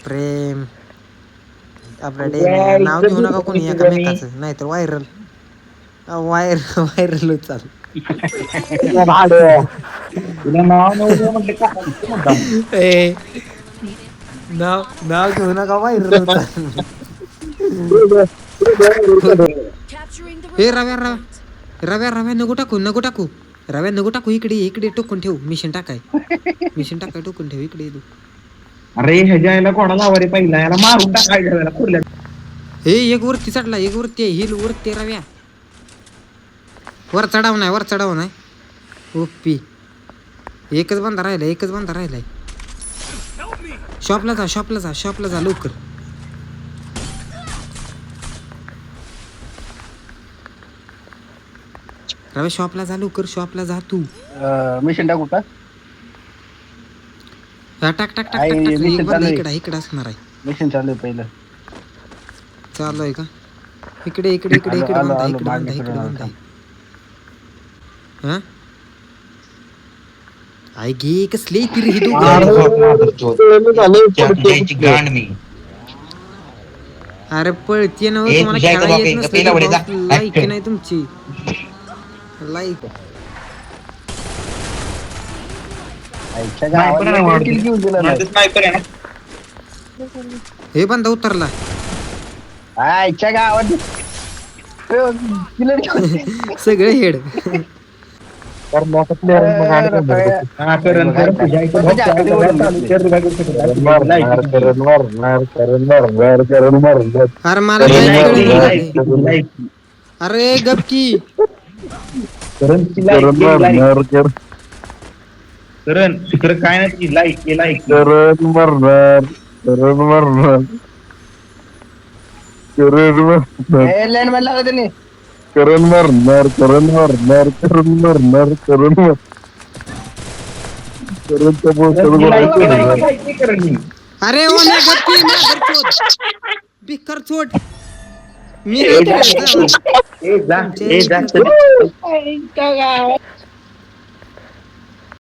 प्रेम आपल्या डेम्या नाव घेऊ नका कोणी एकामेकाचं नाहीतर व्हायरल चाल. तुला नाव नव्हतं म्हटलं का मुद्दाम. ए नाव घेऊ नका व्हायरल होता. हे रव्या नको टाकू इकडे टोकून ठेव. मिशन टाकाय टोकून ठेव इकडे तू. अरे ह्याच्या याला कोणाला लावा रे पहिला याला मारून टाकायच्या वेळेला कुठल्या. हे एक वरती चढला एक वरती आहे हिल वरती रव्या वर चढाव नाही ओपी. एकच बंदा राहिलाय. शॉपला जा लवकर. रव्या शॉपला जा तू. मिशन टाकू का? टाक इकडे असणार आहे. मिशन चालू आहे पहिलं. चालू आहे का? इकडे बांधा. हा आई गे कसले ती ही अरे पळते ना तुम्हाला खेळा येत नसतं. लाईक नाही तुमची लाईक. हे बंदा उतरला. आईच्या गावात सगळे हेड. अरे मला अरे गपकी तिकडे काय नाही लाईक लँड मारला का त्याने? करण मारणार अरे बिकर चोट मी